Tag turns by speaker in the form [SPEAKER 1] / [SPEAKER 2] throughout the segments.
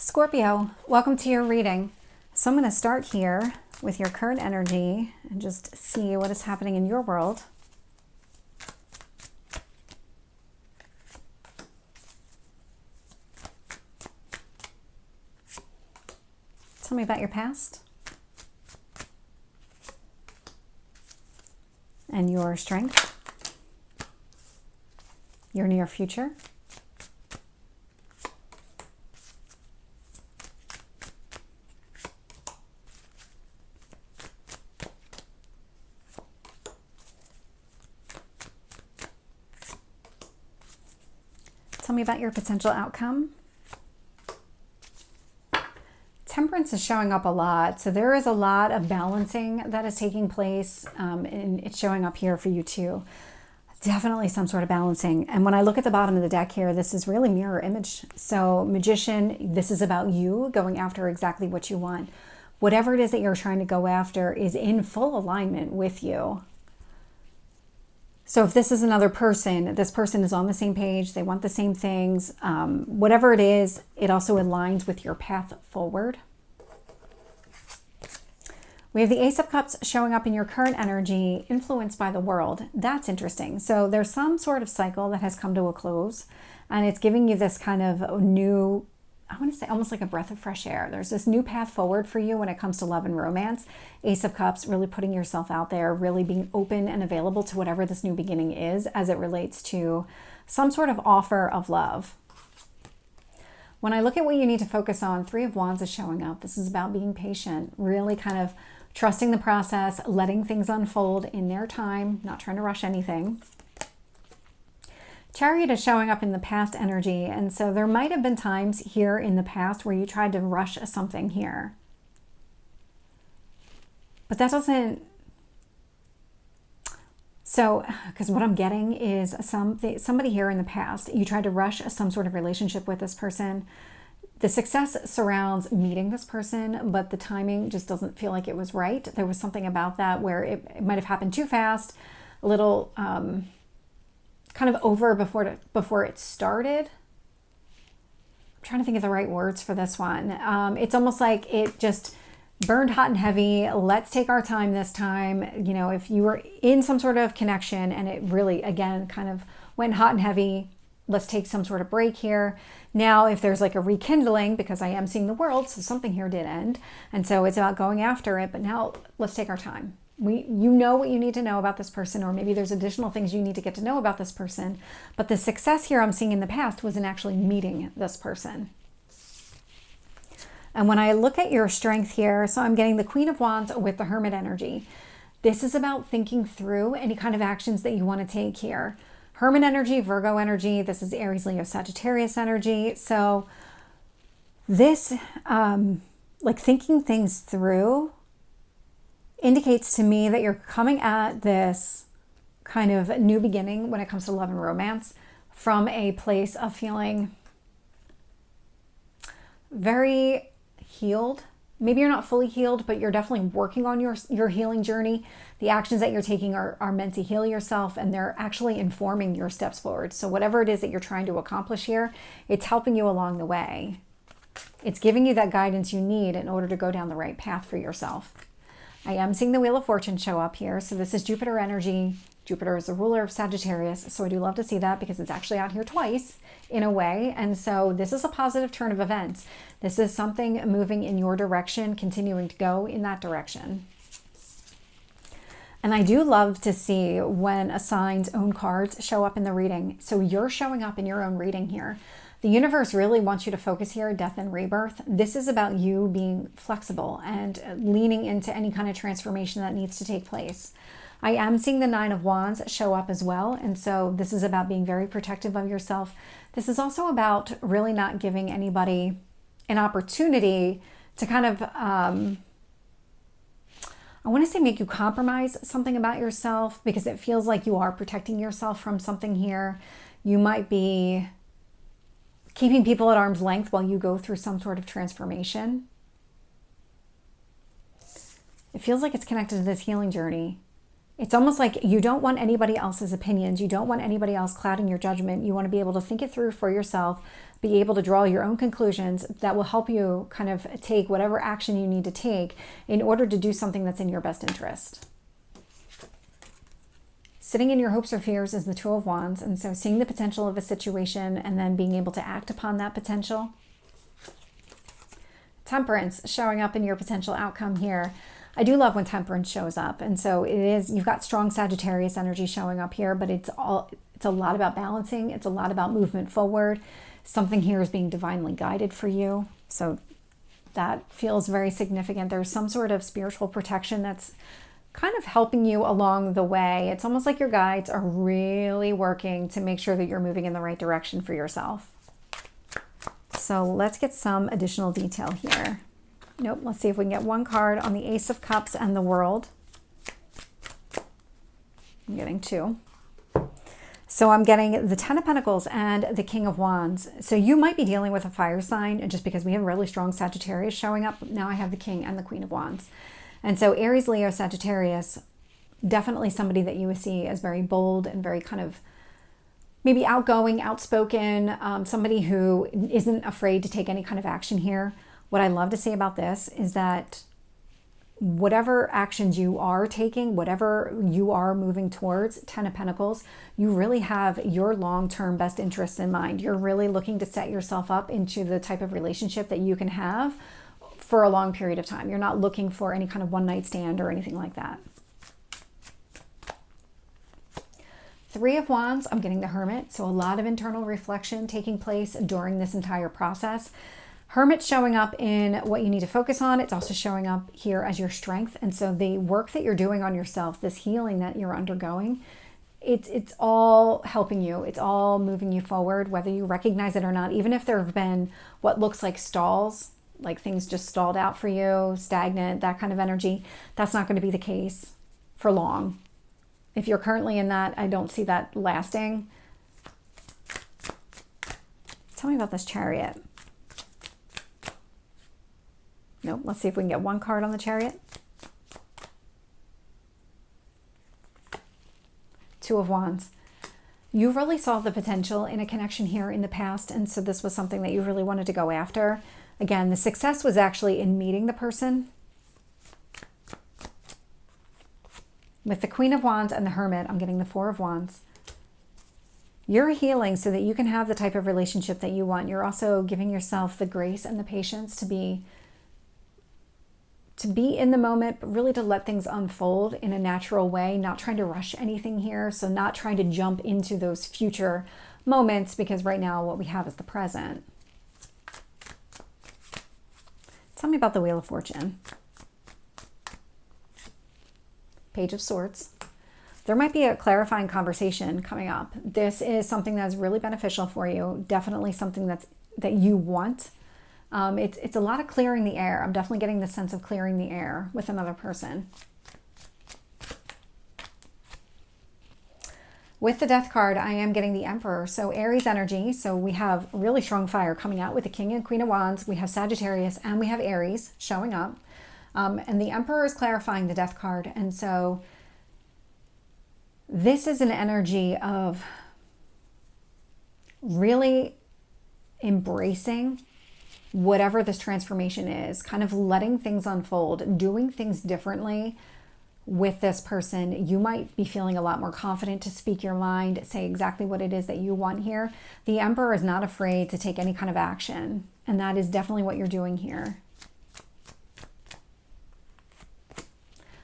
[SPEAKER 1] Scorpio, welcome to your reading. So I'm going to start here with your current energy and just see what is happening in your world. Tell me about your past and your strength, your near future. Tell me about your potential outcome. Temperance is showing up a lot. So there is a lot of balancing that is taking place. And it's showing up here for you too. Definitely some sort of balancing. And when I look at the bottom of the deck here, this is really mirror image. So Magician, this is about you going after exactly what you want. Whatever it is that you're trying to go after is in full alignment with you. So if this is another person, this person is on the same page, they want the same things, whatever it is, it also aligns with your path forward. We have the Ace of Cups showing up in your current energy, influenced by the world. That's interesting. So there's some sort of cycle that has come to a close, and it's giving you this kind of new, I want to say almost like a breath of fresh air. There's this new path forward for you when it comes to love and romance. Ace of Cups, really putting yourself out there, really being open and available to whatever this new beginning is as it relates to some sort of offer of love. When I look at what you need to focus on, Three of Wands is showing up. This is about being patient, really kind of trusting the process, letting things unfold in their time, not trying to rush anything. Chariot is showing up in the past energy, and so there might have been times here in the past where you tried to rush something here. But that doesn't... So, because what I'm getting is somebody here in the past, you tried to rush some sort of relationship with this person. The success surrounds meeting this person, but the timing just doesn't feel like it was right. There was something about that where it might have happened too fast, a little... kind of over before it started. I'm trying to think of the right words for this one. It's almost like it just burned hot and heavy. Let's take our time this time. You know, if you were in some sort of connection and it really, again, kind of went hot and heavy, let's take some sort of break here. Now, if there's like a rekindling, because I am seeing the world, so something here did end. And so it's about going after it, but now let's take our time. You know what you need to know about this person, or maybe there's additional things you need to get to know about this person. But the success here I'm seeing in the past was in actually meeting this person. And when I look at your strength here, so I'm getting the Queen of Wands with the Hermit energy. This is about thinking through any kind of actions that you want to take here. Hermit energy, Virgo energy, this is Aries, Leo, Sagittarius energy. So this, like thinking things through, indicates to me that you're coming at this kind of new beginning when it comes to love and romance from a place of feeling very healed. Maybe you're not fully healed, but you're definitely working on your healing journey. The actions that you're taking are meant to heal yourself, and they're actually informing your steps forward. So whatever it is that you're trying to accomplish here, it's helping you along the way. It's giving you that guidance you need in order to go down the right path for yourself. I am seeing the Wheel of Fortune show up here. So this is Jupiter energy. Jupiter is the ruler of Sagittarius. So I do love to see that because it's actually out here twice in a way. And so this is a positive turn of events. This is something moving in your direction, continuing to go in that direction. And I do love to see when a sign's own cards show up in the reading. So you're showing up in your own reading here. The universe really wants you to focus here, death and rebirth. This is about you being flexible and leaning into any kind of transformation that needs to take place. I am seeing the Nine of Wands show up as well. And so this is about being very protective of yourself. This is also about really not giving anybody an opportunity to kind of, I want to say make you compromise something about yourself, because it feels like you are protecting yourself from something here. You might be keeping people at arm's length while you go through some sort of transformation. It feels like it's connected to this healing journey. It's almost like you don't want anybody else's opinions. You don't want anybody else clouding your judgment. You want to be able to think it through for yourself, be able to draw your own conclusions that will help you kind of take whatever action you need to take in order to do something that's in your best interest. Sitting in your hopes or fears is the Two of Wands, and so seeing the potential of a situation and then being able to act upon that potential. Temperance showing up in your potential outcome here. I do love when Temperance shows up, and so it is, you've got strong Sagittarius energy showing up here, but it's a lot about balancing. It's a lot about movement forward. Something here is being divinely guided for you, so that feels very significant. There's some sort of spiritual protection that's kind of helping you along the way. It's almost like your guides are really working to make sure that you're moving in the right direction for yourself. So let's get some additional detail here. Nope, let's see if we can get one card on the Ace of Cups and the World. I'm getting two. So I'm getting the Ten of Pentacles and the King of Wands. So you might be dealing with a fire sign just because we have really strong Sagittarius showing up. Now I have the King and the Queen of Wands. And so Aries, Leo, Sagittarius, definitely somebody that you would see as very bold and very kind of maybe outgoing, outspoken, somebody who isn't afraid to take any kind of action here. What I love to say about this is that whatever actions you are taking, whatever you are moving towards, Ten of Pentacles, you really have your long-term best interests in mind. You're really looking to set yourself up into the type of relationship that you can have for a long period of time. You're not looking for any kind of one-night stand or anything like that. Three of Wands, I'm getting the Hermit. So a lot of internal reflection taking place during this entire process. Hermit showing up in what you need to focus on. It's also showing up here as your strength. And so the work that you're doing on yourself, this healing that you're undergoing, it's all helping you. It's all moving you forward, whether you recognize it or not. Even if there have been what looks like stalls, like things just stalled out for you, stagnant, that kind of energy, that's not going to be the case for long. If you're currently in that, I don't see that lasting. Tell me about this Chariot. Nope. Let's see if we can get one card on the Chariot. Two of Wands. You really saw the potential in a connection here in the past, and so this was something that you really wanted to go after. Again, the success was actually in meeting the person. With the Queen of Wands and the Hermit, I'm getting the Four of Wands. You're healing so that you can have the type of relationship that you want. You're also giving yourself the grace and the patience to be in the moment, but really to let things unfold in a natural way, not trying to rush anything here. So not trying to jump into those future moments, because right now what we have is the present. Tell me about the Wheel of Fortune. Page of Swords. There might be a clarifying conversation coming up. This is something that's really beneficial for you. Definitely something that you want. It's a lot of clearing the air. I'm definitely getting the sense of clearing the air with another person. With the Death card, I am getting the Emperor. So Aries energy. So we have really strong fire coming out with the King and Queen of Wands. We have Sagittarius and we have Aries showing up. And the Emperor is clarifying the Death card. And so this is an energy of really embracing whatever this transformation is, kind of letting things unfold, doing things differently with this person. You might be feeling a lot more confident to speak your mind, say exactly what it is that you want here. The Emperor is not afraid to take any kind of action, and that is definitely what you're doing here.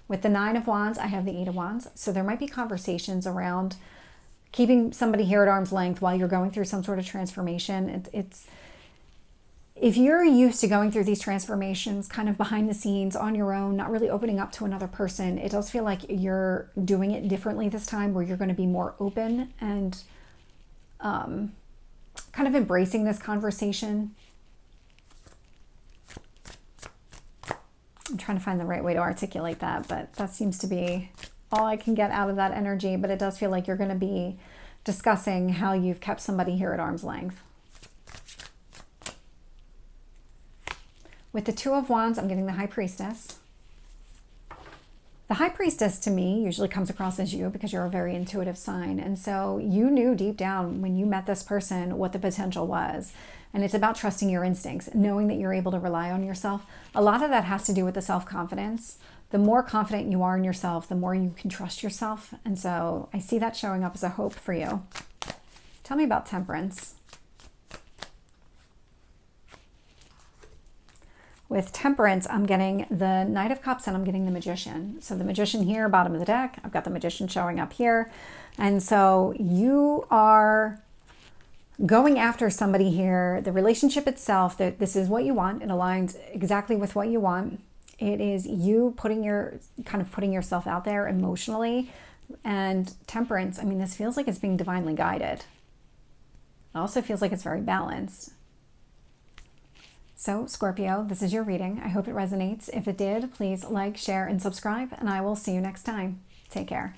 [SPEAKER 1] With the Nine of Wands, I have the Eight of Wands. So there might be conversations around keeping somebody here at arm's length while you're going through some sort of transformation. If you're used to going through these transformations kind of behind the scenes on your own, not really opening up to another person, it does feel like you're doing it differently this time, where you're going to be more open and kind of embracing this conversation. I'm trying to find the right way to articulate that, but that seems to be all I can get out of that energy. But it does feel like you're going to be discussing how you've kept somebody here at arm's length. With the Two of Wands, I'm getting the High Priestess. The High Priestess to me usually comes across as you, because you're a very intuitive sign. And so you knew deep down when you met this person what the potential was. And it's about trusting your instincts, knowing that you're able to rely on yourself. A lot of that has to do with the self-confidence. The more confident you are in yourself, the more you can trust yourself. And so I see that showing up as a hope for you. Tell me about Temperance. With Temperance, I'm getting the Knight of Cups and I'm getting the Magician. So the Magician here, bottom of the deck. I've got the Magician showing up here. And so you are going after somebody here. The relationship itself, that this is what you want. It aligns exactly with what you want. It is you putting yourself out there emotionally. And Temperance, I mean, this feels like it's being divinely guided. It also feels like it's very balanced. So Scorpio, this is your reading. I hope it resonates. If it did, please like, share, and subscribe, and I will see you next time. Take care.